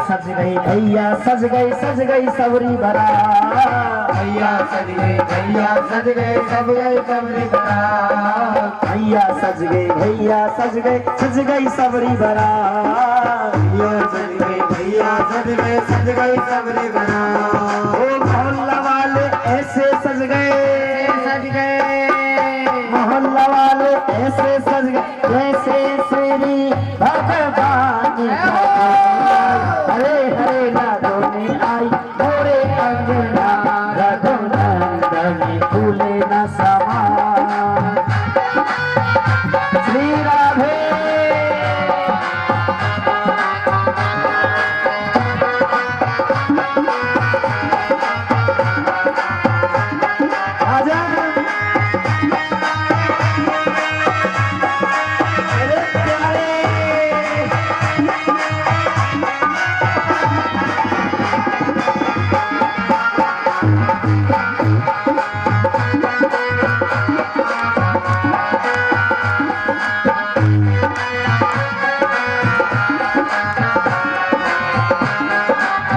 सज गई सबरी बारात। भैया सज गई सबरी बारात। भैया सज गई सबरी बारात। सज गई सबरी बारात। ओ मोहल्ला वाले ऐसे सज गए मोहल्ला वाले ऐसे सज गए जैसे श्री भगवान की हरे हरे राधोने आई मोरे अंगना रघुनंदन फूले न समा। श्री राधे आजा मेरे प्यारे।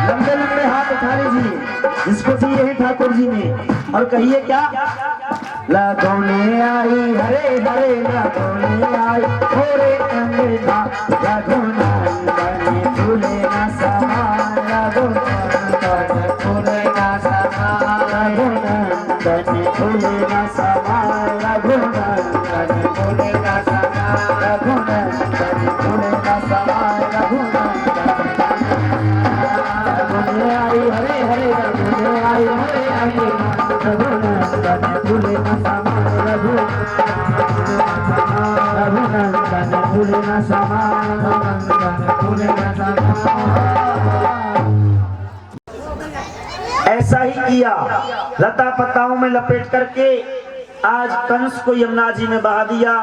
लंबे लंबे हाथ उठा लीजिए जिसको दिए हैं ठाकुर जी ने और कहिए क्या। लगोने आई हरे हरे लगोने आई मोरे अंगना रघुनंदन फूले न समा। रघुनंदन फूले न समा। रघुनंदन फूले न समा। रघुनंदन फूले न समा। रघुनंदन फूले न समा। रघुनंदन आई हरे हरे रघुने आई हरे अंगना रघुनंदन फूले न समा। रघुनंदन फूले न समा। रघुनंदन फूले न समा। ऐसा ही किया लता पताओं में लपेट करके आज कंस को यमुना जी में बहा दिया।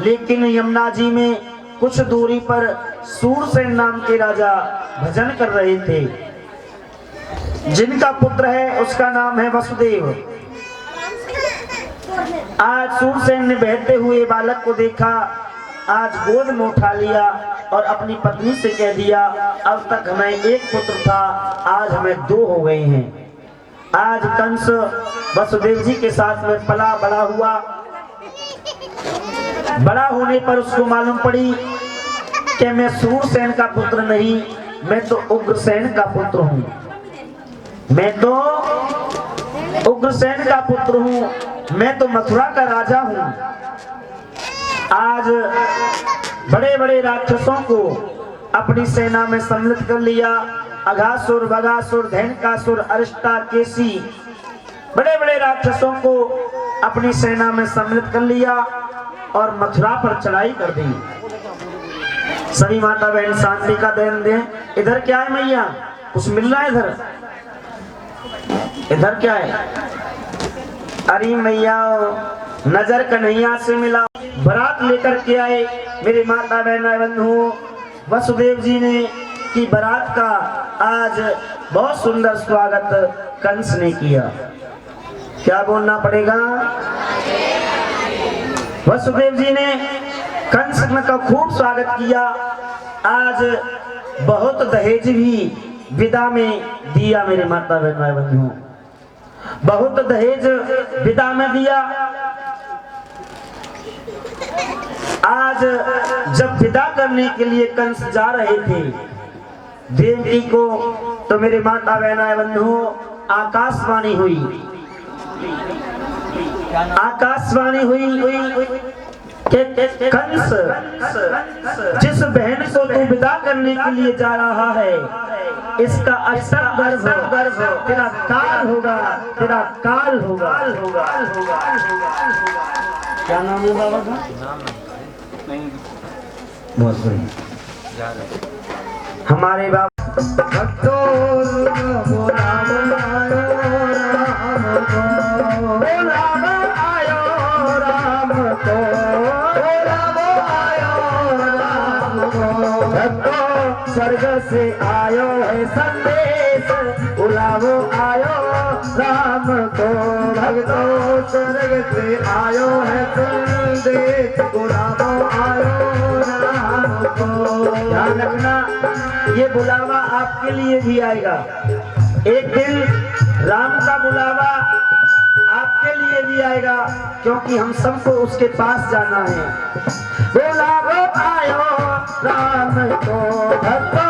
लेकिन यमुना जी में कुछ दूरी पर सूरसेन नाम के राजा भजन कर रहे थे। जिनका पुत्र है उसका नाम है वसुदेव। आज सूरसेन ने बहते हुए बालक को देखा, आज गोद में उठा लिया और अपनी पत्नी से कह दिया अब तक हमें एक पुत्र था, आज हमें दो हो गए हैं। आज कंस वसुदेव जी के साथ में पला बड़ा हुआ। बड़ा होने पर उसको मालूम पड़ी कि मैं सूरसेन का पुत्र नहीं, मैं तो उग्रसेन का पुत्र हूँ। मैं तो उग्रसेन का पुत्र हूँ, मैं तो मथुरा का राजा हूँ। आज बड़े बड़े राक्षसों को अपनी सेना में सम्मिलित कर लिया। अघासुर, बगासुर, धैनकासुर, अरिष्टा, केसी, बड़े बड़े राक्षसों को अपनी सेना में सम्मिलित कर लिया और मथुरा पर चढ़ाई कर दी। सभी माता बहन शांति का देन दें। इधर क्या है मैया, कुछ मिल रहा है इधर? इधर क्या है? अरे मैया नजर कन्हैया से मिला। बारात लेकर के आए मेरे माता बहन बंधु। वसुदेव जी ने की बारात का आज बहुत सुंदर स्वागत कंस ने किया। क्या बोलना पड़ेगा? वसुदेव जी ने कंस का खूब स्वागत किया। आज बहुत दहेज भी विदा में दिया मेरे माता बहन बंधुओं, बहुत दहेज विदा में दिया। आज जब विदा करने के लिए कंस जा रहे थे देवकी को, तो मेरे माता बहन बंधुओं आकाशवाणी हुई। आकाशवाणी हुई कि कंस जिस बहन को तू विदा करने के लिए जा रहा है इसका अष्टक गर्भ तेरा काल होगा, तेरा काल होगा। क्या नाम है बाबा का? बहुत बढ़िया। हमारे बाबा स्वर्ग से आयो है संदेश, बुलावो आयो राम को। भक्तों स्वर्ग से आयो है संदेश, बुलावो आयो राम को। ध्यान रखना ये बुलावा आपके लिए भी आएगा। एक दिन राम का बुलावा आपके लिए भी आएगा, क्योंकि हम सबको उसके पास जाना है। बुलावा आयो राम को भक्तो,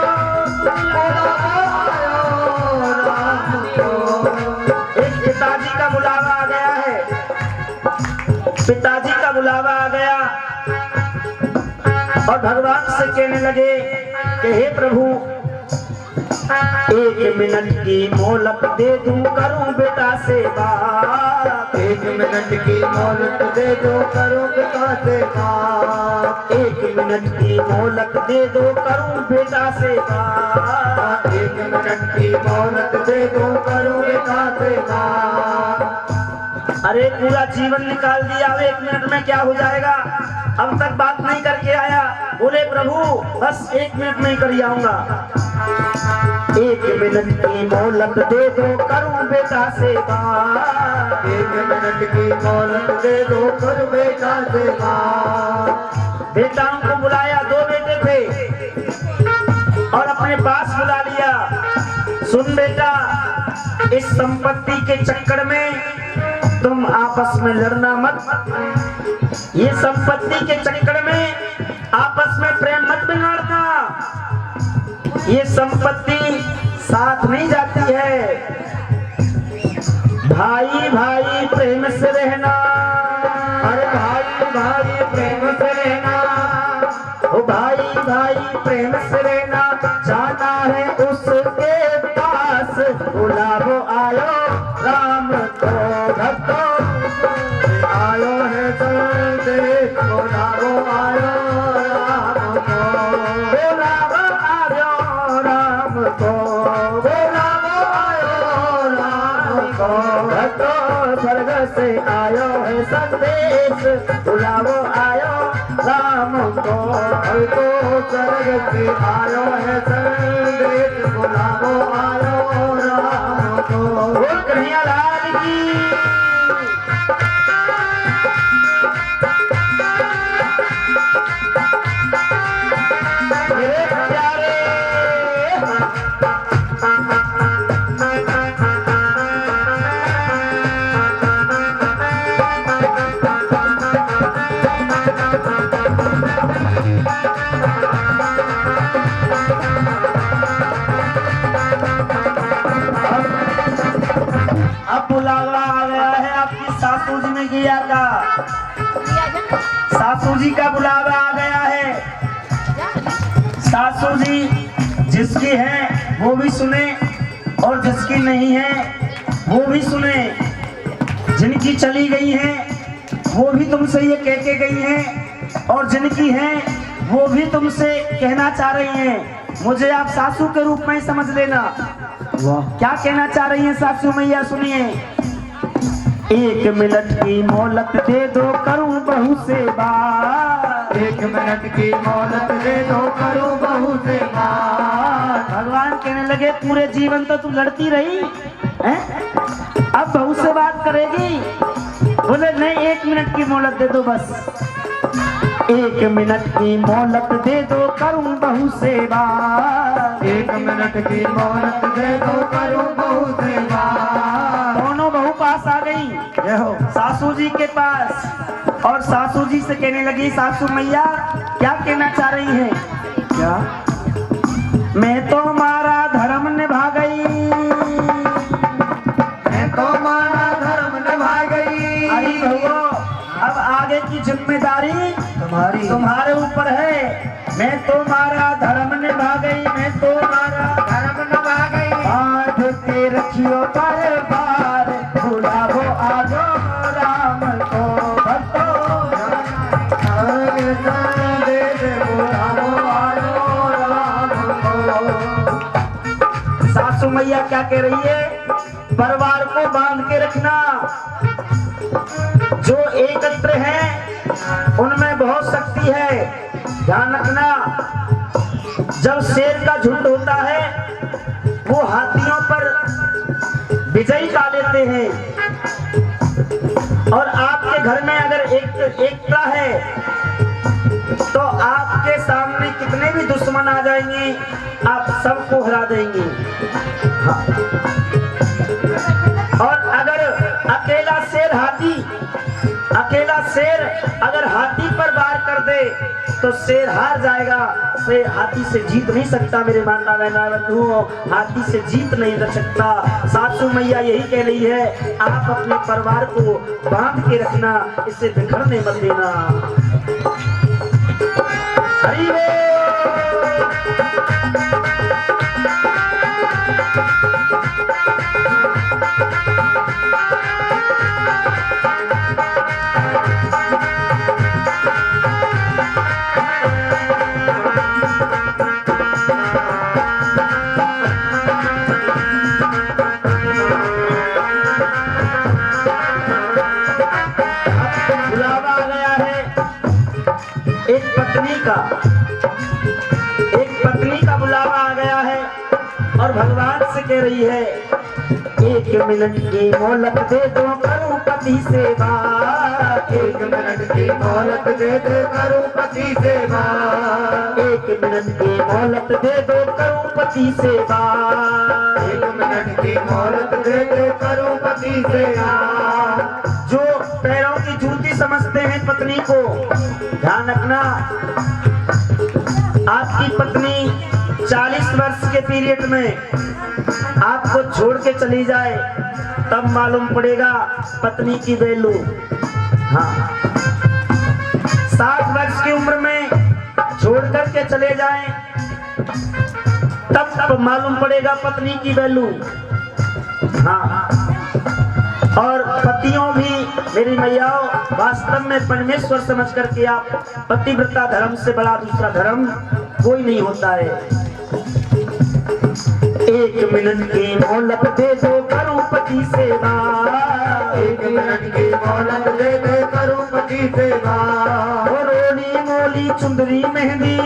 बुलावा आयो राम को। एक पिताजी का बुलावा आ गया है, पिताजी का बुलावा आ गया और भगवान से कहने लगे कि हे प्रभु, 1 मिनट की मोहलत दे दूं, करूं बेटा से बात। 1 मिनट की मोहलत दे दो, करो बेटा से बात। 1 मिनट की मोहलत दे दो, करूं बेटा से बात। 1 मिनट की मोहलत दे दो, करो बेटा से बात। अरे पूरा जीवन निकाल दिया, अब 1 मिनट में क्या हो जाएगा? अब तक बात नहीं करके आया। बोले प्रभु बस 1 मिनट में ही कर आऊंगा। 1 मिनट की मोहलत दे दो, करूं बेटा से बात। 1 मिनट की मोहलत दे दो, करो बेटा से बात। बेटाओं को बुलाया, 2 बेटे थे और अपने पास बुला लिया। सुन बेटा, इस संपत्ति के चक्कर में तुम आपस में लड़ना मत। ये संपत्ति के चक्कर में आपस में प्रेम मत बिगाड़ना। ये संपत्ति साथ नहीं जाती है। भाई भाई प्रेम से रहना, अरे भाई भाई प्रेम से रहना, ओ भाई भाई प्रेम से रहना। जाना है उसके पास, बुलावो आयो राम को भक्तो। आयो है संदेश, बुलावो आयो राम को। बुलावो आयो राम को, बुलावो आयो राम को। भक्तो स्वर्ग से आयो है संदेश, बुलावो आयो राम को। तो स्वर्ग से आयो है संदेश, बुलावो आयो राम को। बोल कन्हैया लाल की। मेरे प्यारे अब बुलावा आ गया है आपकी सासू जी ने किया था। सासू जी का बुलावा आ गया है। सासू जी जिसकी है वो भी सुने और जिसकी नहीं है वो भी सुने। जिनकी चली गई है वो भी तुमसे ये कह के गई हैं, और जिनकी है वो भी तुमसे कहना चाह रही हैं। मुझे आप सासू के रूप में ही समझ लेना। क्या कहना चाह रही हैं सासू मैया, सुनिए। 1 मिनट की मोहलत दे दो, करूं बहू से बात। 1 मिनट की मोहलत दे दो, करो बहू से बात। भगवान कहने लगे पूरे जीवन तो तू लड़ती रही हैं? अब बहू से बात करेगी? बोले नहीं, 1 मिनट की मोहलत दे दो बस। 1 मिनट की मोहलत दे दो, करूं बहू से बात। 1 मिनट की मोहलत दे दो, करो बहू से बात। दोनों बहू पास आ गई, जय हो। सासू जी के पास, और सासू जी से कहने लगी, सासू मैया क्या कहना चाह रही हैं? क्या? मैं तो हमारा धर्म निभा गई। मैं तो हमारा धर्म निभा गई। अरे बहू, अब आगे की जिम्मेदारी तुम्हारे ऊपर है। मैं तो हमारा धर्म निभा गई, मैं तो हमारा धर्म निभा गई। बांध के रखियो पर बार, बुलावो आजो राम को भक्तो। आगे संदेश, बुलावो आयो राम को। सासू मैया क्या कह रही है? परिवार को बांध के रखना। जो एकत्र हैं उनमें बहुत शक्ति है, ध्यान रखना। जब शेर का झुंड होता है वो हाथियों पर विजयी पा लेते हैं, और आपके घर में अगर एकता है तो आपके सामने कितने भी दुश्मन आ जाएंगे, आप सबको हरा देंगे। हाँ। और अगर अकेला शेर अगर हाथी पर वार कर दे तो शेर हार जाएगा। शेर हाथी से जीत नहीं सकता मेरे मानना बंधुओं, हाथी से जीत नहीं कर सकता। सासू मैया यही कह रही है, आप अपने परिवार को बांध के रखना, इसे बिखरने मत देना। हरि बोल। एक पत्नी का बुलावा आ गया है और भगवान से कह रही है, 1 मिनट की मोहलत दे दो करूं पति सेवा। 1 मिनट की मोहलत दे दो करूं पति सेवा। 1 मिनट की मोहलत दे दो करूं पति सेवा। 1 मिनट की मोहलत दे दो करूं पति सेवा। जो पैरों की जूती समझते हैं पत्नी को, ध्यान रखना, आपकी पत्नी 40 वर्ष के पीरियड में आपको छोड़ के चली जाए तब मालूम पड़ेगा पत्नी की वैल्यू। हाँ, 60 वर्ष की उम्र में छोड़ करके चले जाएं तब मालूम पड़ेगा पत्नी की वैल्यू। हाँ, और पतियों भी मेरी मैयाओं, वास्तव में परमेश्वर समझ करके आप पतिव्रता धर्म से बड़ा दूसरा धर्म कोई नहीं होता है। 1 मिनट की मोहलत दे दो करूं पति सेवा। 1 मिनट की मोहलत दे दो करूं पति सेवा। रोली मोली चुंदरी मेहंदी,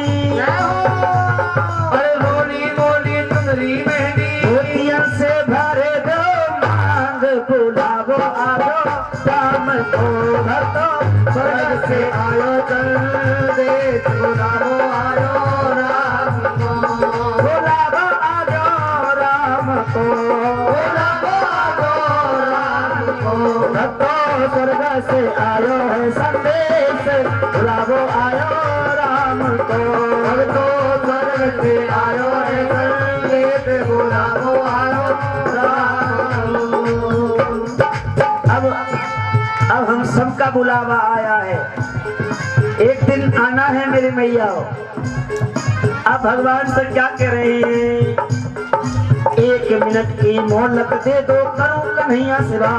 अरे रोली मोली चुंदरी मेहंदी, मोतियन से भरे दो मांग, बुलावो आलो शाम को भक्तो, स्वर्ग से आयो चल देश, बुलावो आयो राम को। बुलावो आलो राम को, बुलावो आयो राम को। भक्तो स्वर्ग से आयो है संदेश, बुलावो आयो राम को। भक्तो स्वर्ग से आयो है संदेश, बुलावो आयो राम को। अब हम सबका बुलावा आया है, एक दिन आना है मेरे मैया। अब भगवान से क्या कह रहे हैं, 1 मिनट की मोहलत दे दो करूं कन्हैया सेवा।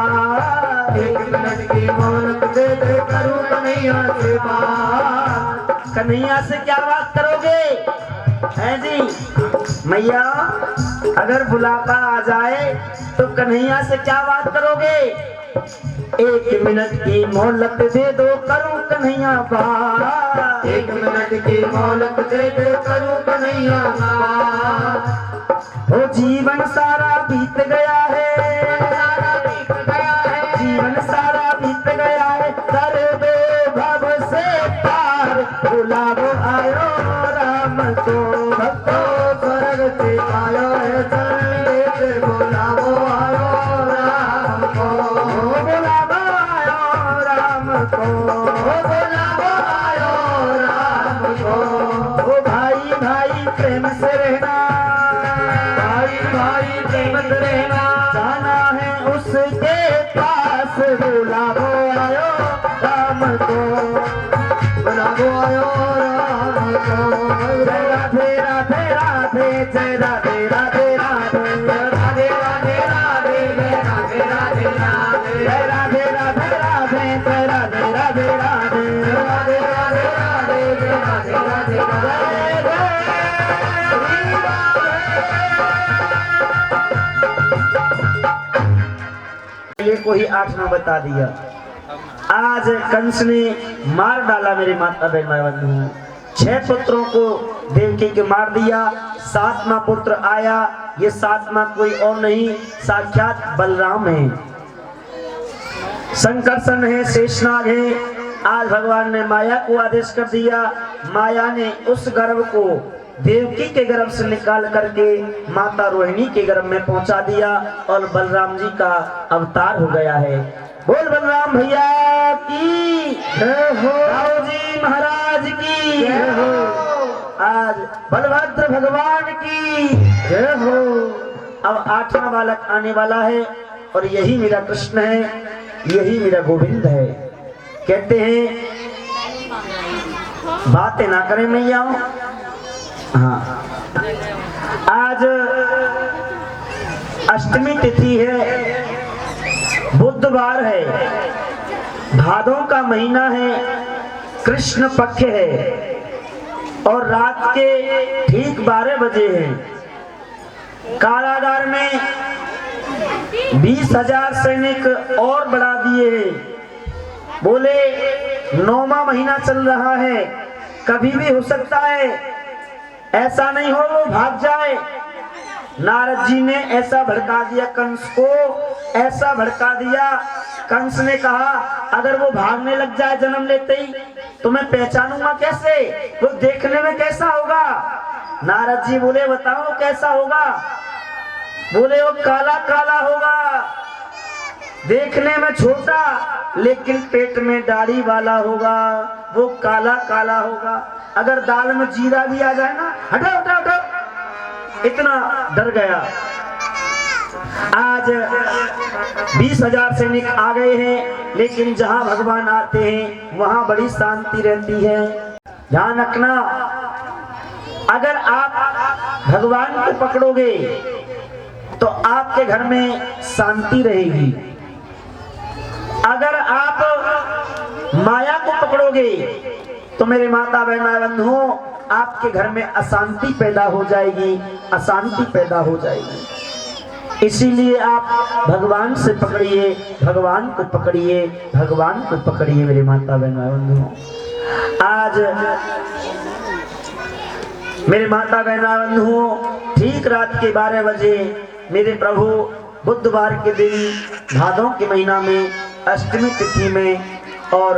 1 मिनट की मोहलत दे दे करूं कन्हैया सेवा। कन्हैया से क्या बात करोगे हैं जी मैया? अगर बुलावा आ जाए तो कन्हैया से क्या बात करोगे? 1 मिनट की मोहलत दे दो करूं कन्हैया बात। 1 मिनट की मोहलत दे दे करूं कन्हैया बात। ओ जीवन सारा बीत गया है, जीवन सारा बीत गया है, कर दो भव से पार, बुलावो आयो राम को। भक्तो स्वर्ग से आयो है संदेश, बुलावो आयो राम को। बुलावो आयो राम को, बुलावो आयो राम को। ओ भाई भाई प्रेम से रहना, भाई भाई प्रेम से रहना, जाना है उसके पास, बुलावो आयो राम को। बुलावो आयो राम को। जय राधे राधे राधे, जय राधे राधे राधे, राधे राधे राधे, जय राधे राधे राधे, जय राधे राधे राधे, जय राधे राधे राधे, राधे राधे राधे, जय राधे राधे राधे। ये कोई 8 बता दिया। आज कंस ने मार डाला मेरे माता बहन, 6 पुत्रों को देवकी के मार दिया। 7वां पुत्र आया, ये 7वां कोई और नहीं, साक्षात बलराम है। संकर्षण है, शेषनाग है, आज भगवान ने माया को आदेश कर दिया। माया ने उस गर्भ को देवकी के गर्भ से निकाल करके माता रोहिणी के गर्भ में पहुंचा दिया और बलराम जी का अवतार हो गया है। बोल बलराम भैया की जय हो। राव जी महाराज की जय हो। आज बलभद्र भगवान की जय हो। अब 8वां बालक आने वाला है और यही मेरा कृष्ण है, यही मेरा गोविंद है। कहते हैं बातें ना करें मैया। हाँ, आज अष्टमी तिथि है, बुधवार है, भादों का महीना है, कृष्ण पक्ष है और रात के ठीक 12 बजे हैं। कारागार में 20,000 सैनिक और बढ़ा दिए हैं। बोले 9वां महीना चल रहा है, कभी भी हो सकता है, ऐसा नहीं हो वो भाग जाए। नारद जी ने ऐसा भड़का दिया कंस को, ऐसा भड़का दिया। कंस ने कहा अगर वो भागने लग जाए जन्म लेते ही तो मैं पहचानूंगा कैसे, वो देखने में कैसा होगा। नारद जी बोले बताओ कैसा होगा। बोले वो काला काला होगा, देखने में छोटा लेकिन पेट में दाढ़ी वाला होगा, वो काला काला होगा। अगर दाल में जीरा भी आ जाए ना, हटाओ हटाओ हटाओ, इतना डर गया। आज 20,000 सैनिक आ गए हैं, लेकिन जहां भगवान आते हैं वहां बड़ी शांति रहती है। ध्यान रखना, अगर आप भगवान को पकड़ोगे तो आपके घर में शांति रहेगी। अगर आप माया को पकड़ोगे तो मेरे माता बहना बंधुओं आपके घर में अशांति पैदा हो जाएगी, अशांति पैदा हो जाएगी। इसीलिए आप भगवान से पकड़िए, भगवान को पकड़िए, भगवान को पकड़िए मेरे माता बहना बंधुओं। आज मेरे माता बहना बंधुओं ठीक रात के 12 बजे मेरे प्रभु बुधवार के दिन भादों के महीना में अष्टमी तिथि में और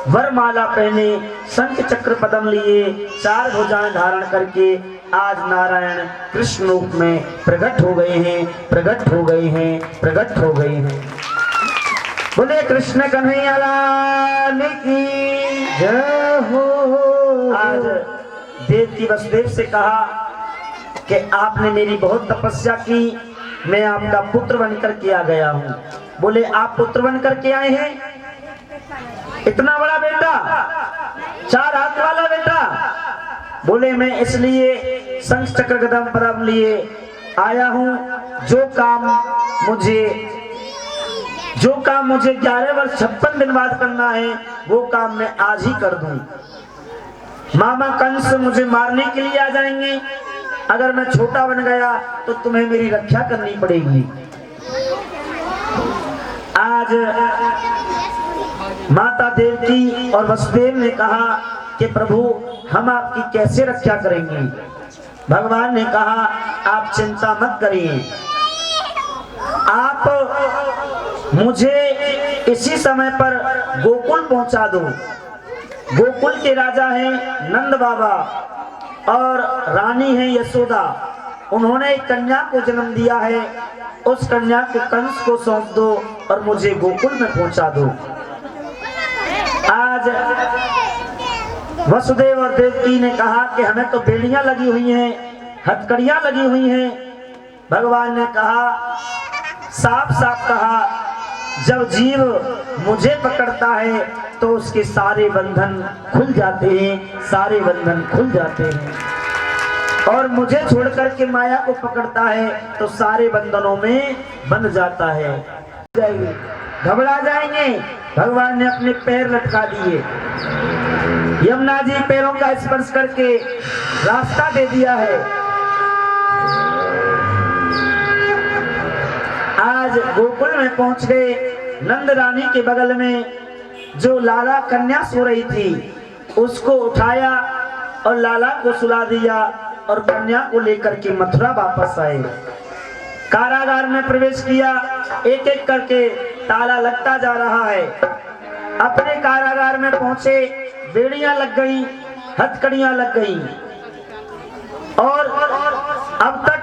वरमाला पहने, शंख चक्र पद्म लिए, 4 भुजाएं धारण करके आज नारायण कृष्ण रूप में प्रकट हो गए हैं, प्रकट हो गए हैं, प्रकट हो गए हैं। बोले कृष्ण कन्हैया लाल की जय हो। आज देवकी वसुदेव से कहा कि आपने मेरी बहुत तपस्या की, मैं आपका पुत्र बनकर के आ गया हूँ। बोले आप पुत्र बनकर के आए हैं, इतना बड़ा बेटा, 4 हाथ वाला बेटा। बोले मैं इसलिए शंख चक्र गदा पद्म लिए आया हूँ, जो काम मुझे 11 वर्ष 56 दिन बाद करना है वो काम मैं आज ही कर दूं। मामा कंस मुझे मारने के लिए आ जाएंगे, अगर मैं छोटा बन गया तो तुम्हें मेरी रक्षा करनी पड़ेगी। आज माता देवकी और वसुदेव ने कहा कि प्रभु हम आपकी कैसे रक्षा करेंगे। भगवान ने कहा आप चिंता मत करिए, आप मुझे इसी समय पर गोकुल पहुंचा दो। गोकुल के राजा हैं नंद बाबा और रानी है यशोदा। उन्होंने एक कन्या को जन्म दिया है, उस कन्या को कंस को सौंप दो और मुझे गोकुल में पहुंचा दो। आज वसुदेव और देवकी ने कहा कि हमें तो बेड़ियां लगी हुई हैं, हथकड़ियां लगी हुई हैं। भगवान ने कहा साफ साफ कहा जब जीव मुझे पकड़ता है तो उसके सारे बंधन खुल जाते हैं, सारे बंधन खुल जाते हैं। और मुझे छोड़ करके माया को पकड़ता है तो सारे बंधनों में बंध जाता है। घबरा जाएंगे। भगवान ने अपने पैर लटका दिए, यमुना जी पैरों का स्पर्श करके रास्ता दे दिया है। आज गोकुल में पहुंच गए। नंद रानी के बगल में जो लाला कन्या सो रही थी उसको उठाया और लाला को सुला दिया और कन्या को लेकर के मथुरा वापस आए। कारागार में प्रवेश किया, एक एक करके ताला लगता जा रहा है। अपने कारागार में पहुंचे, बेड़ियां लग गई, हथकड़ियां लग गई और अब तक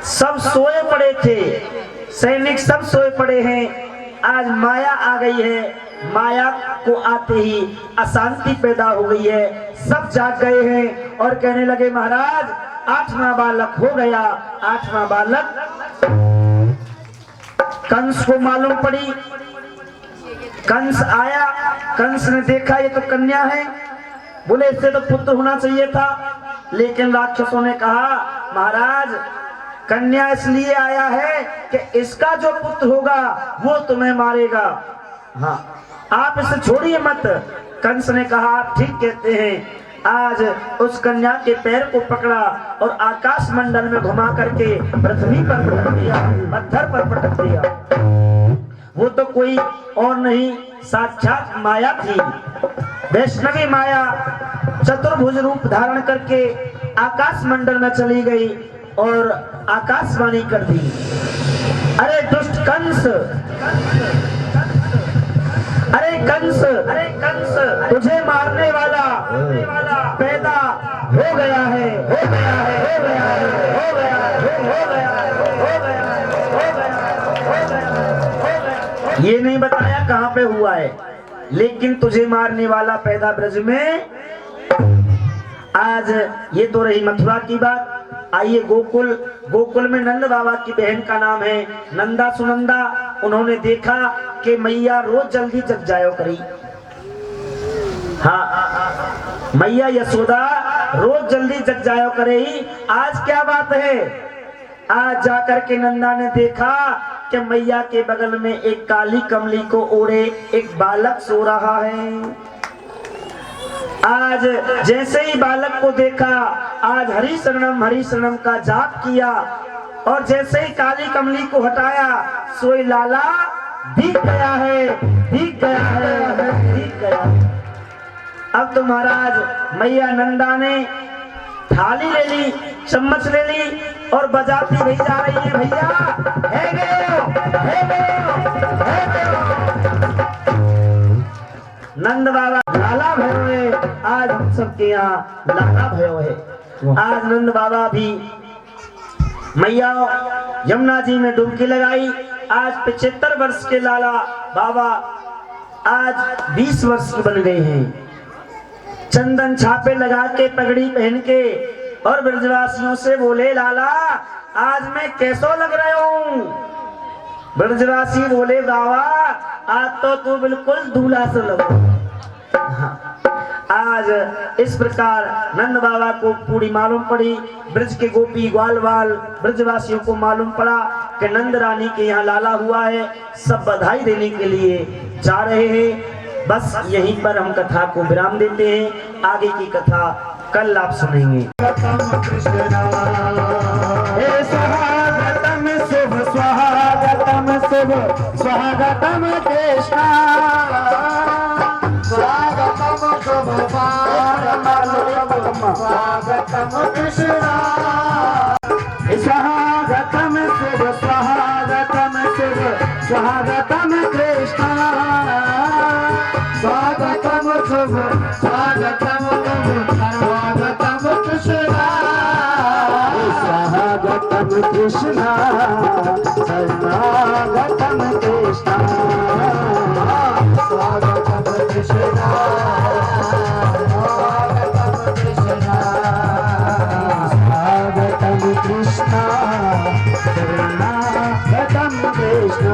सब सोए पड़े थे, सैनिक सब सोए पड़े हैं। आज माया आ गई है, माया को आते ही अशांति पैदा हो गई है, सब जाग गए हैं और कहने लगे महाराज 8वां बालक हो गया। 8वां बालक कंस को मालूम पड़ी, कंस आया, कंस ने देखा ये तो कन्या है, बोले इससे तो पुत्र होना चाहिए था, लेकिन राक्षसों ने कहा महाराज कन्या इसलिए आया है कि इसका जो पुत्र होगा वो तुम्हें मारेगा, हाँ आप इसे छोड़िए मत। कंस ने कहा आप ठीक कहते हैं। आज उस कन्या के पैर को पकड़ा और आकाश मंडल में घुमा करके पृथ्वी पर पटक दिया, पत्थर पर पटक दिया। वो तो कोई और नहीं साक्षात माया थी, वैष्णवी माया चतुर्भुज रूप धारण करके आकाश मंडल में चली गई और आकाशवाणी कर दी, अरे दुष्ट कंस, अरे कंस, अरे कंस तुझे मारने वाला पैदा हो गया है, हो गया है, हो गया है, हो गया है, हो गया है, हो गया है, हो गया है, हो गया है, हो गया। ये नहीं बताया कहाँ पे हुआ है, लेकिन तुझे मारने वाला पैदा ब्रज में। आज ये तो रही मथुरा की बात। आइए गोकुल, गोकुल में नंद बाबा की बहन का नाम है नंदा सुनंदा। उन्होंने देखा कि मैया रोज जल्दी जग जायो करी, हाँ मैया यशोदा रोज जल्दी जग जायो करे ही। आज क्या बात है, आज जाकर के नंदा ने देखा कि मैया के बगल में एक काली कमली को ओढ़े एक बालक सो रहा है। आज जैसे ही बालक को देखा, आज हरि शरणम का जाप किया और जैसे ही काली कमली को हटाया, सोई लाला दिख गया है, दिख गया है, दिख गया। अब तो महाराज मैया नंदा ने थाली ले ली, चम्मच ले ली और बजाती रही जा रही है, भैया है गए, है गए। नंद बाबा लाला भयो है, आज हम सबके यहाँ लाला भयो है। आज नंद बाबा भी मैया यमुना जी में डुबकी लगाई। आज 75 वर्ष के लाला बाबा आज 20 वर्ष के बन गए हैं। चंदन छापे लगा के, पगड़ी पहन के और ब्रजवासियों से बोले लाला आज मैं कैसो लग रहा हूँ। ब्रजवासी बोले बाबा आज तो तू बिल्कुल दूल्हा से लगो। आज इस प्रकार नंद बाबा को पूरी मालूम पड़ी, ब्रज के गोपी ग्वालवाल ब्रजवासियों को मालूम पड़ा कि नंद रानी के यहाँ लाला हुआ है। सब बधाई देने के लिए जा रहे हैं। बस यहीं पर हम कथा को विराम देते हैं, आगे की कथा कल आप सुनेंगे। स्वागतम शुभ स्वागतम शुभ स्वागतम कृष्ण, स्वागतम शुभ स्वागतम कृष्ण, स्वागतम शुभ स्वागतम शुभ स्वागतम कृष्ण, स्वागतम शुभ स्वागतम स्वागतम कृष्ण, स्वागतम कृष्ण, शरणागतम कृष्ण, स्वागतम कृष्ण, स्वागतम कृष्ण, स्वागतम कृष्ण, शरणागतम कृष्ण।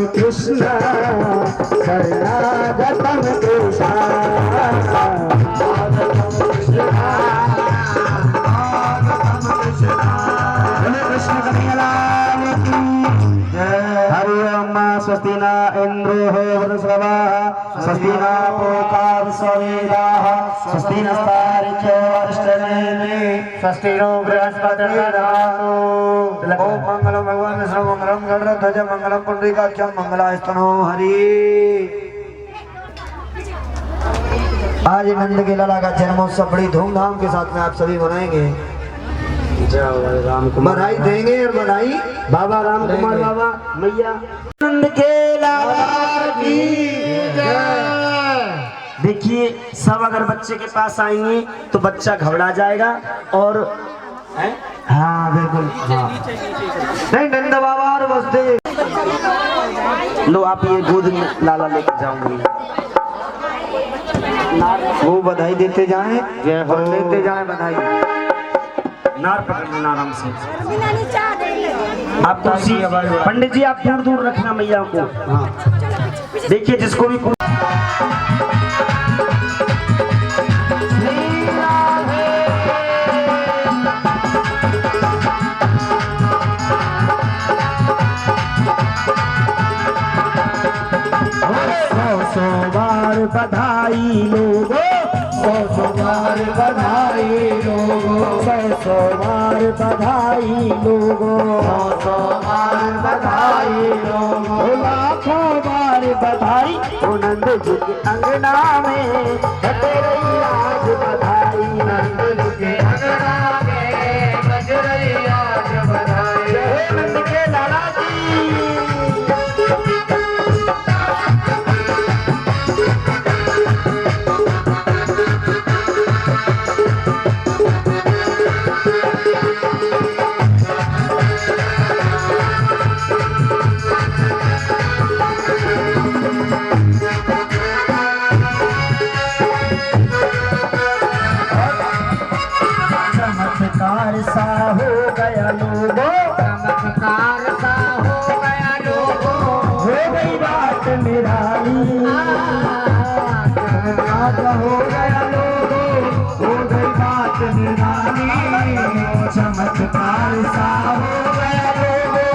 कृष्ण शरणागतम कृष्ण, हरि ओम। स्वस्ति न इंद्रो वृषभाः स्वस्ति न पूषा विश्ववेदाः स्वस्ति नस्तार्क्ष्यो अरिष्टनेमिः स्वस्ति नो बृहस्पतिर्दधातु। ओम मंगलम भगवान विष्णु मंगलम गरुड़ध्वज मंगलम पुंडरीकाक्षं मंगलास्तनो हरि। आज नंद के लाला का जन्मोत्सव बड़ी धूमधाम के साथ में आप सभी मनाएंगे, राम बधाई देंगे और बधाई बाबा राम कुमार बाबा मैया नंद के लाला की जय। देखिए सब अगर बच्चे के पास आएंगे तो बच्चा घबरा जाएगा और हाँ बिल्कुल हाँ। नहीं नंद बाबा और बसते लो आप ये गोद में लाला लेकर जाऊंगी। वो बधाई देते जाएं और लेते जाएं बधाई। नार पकड़ लेना आराम से। आप कुर्सी पंडित जी आप दूर दूर रखना मैया को। हाँ देखिए जिसको भी बार बधाई लोगो, सौ बार बधाई लोगो, सौ बार बधाई लोगो, सौ बार बधाई लोगो, लाखों बार बधाई। नंद जी के अंगना में बज रही आज बधाई, नंद जी के अंगना में बज रही आज बधाई। जय नंद के लाला जी। चमत्कार सा हो गया लोगो, चमत्कार सा हो गया लोगो, हो गई बात निराली। चमत्कार हो गया लोगो, हो गई बात निराली। चमत्कार सा हो गया लोगो,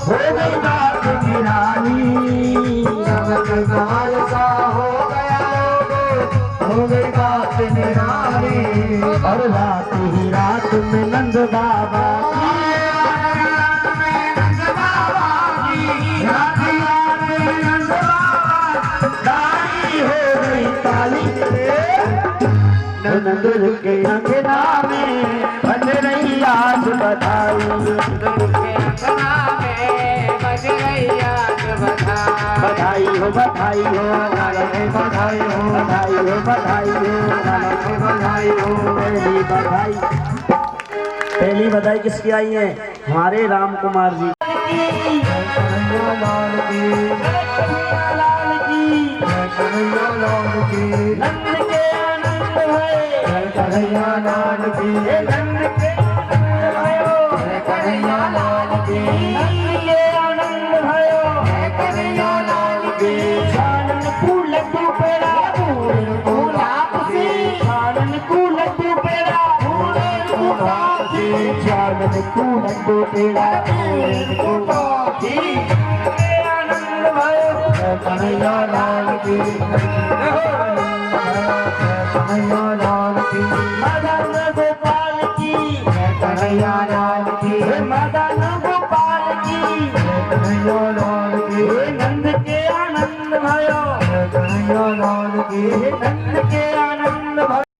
हो गई बात निराली। चमत्कार सा हो गया लोगो, हो गई बात निराली। और रात ही रात में नंद बाबा हो गई ताली। नंद के अंगना में बज रही आज बधाई, बधाई हो बधाई हो बधाई हो बधाई हो बधाई हो बधाई हो। पहली बधाई किसकी आई है? हमारे राम कुमार जी की। लाल की लाल की नंद के आनंद है, कन्हैया लाल की नंद के भयो, कन्हैया लाल की नंद के आनंद भयो, कन्हैया लाल की छानन को लड्डू पेड़ा पूरन को लापसी, छानन को लड्डू पेड़ा पूरन को लापसी, छानन को लड्डू पेड़ा पूरन को लापसी। आनंद भयो कन्हैया लाल की कन्हैया लाल की मदन गोपाल की, कन्हैया लाल की मदन गोपाल की, कन्हैया लाल की नंद के आनंद भयो, कन्हैया लाल की नंद के आनंद भयो।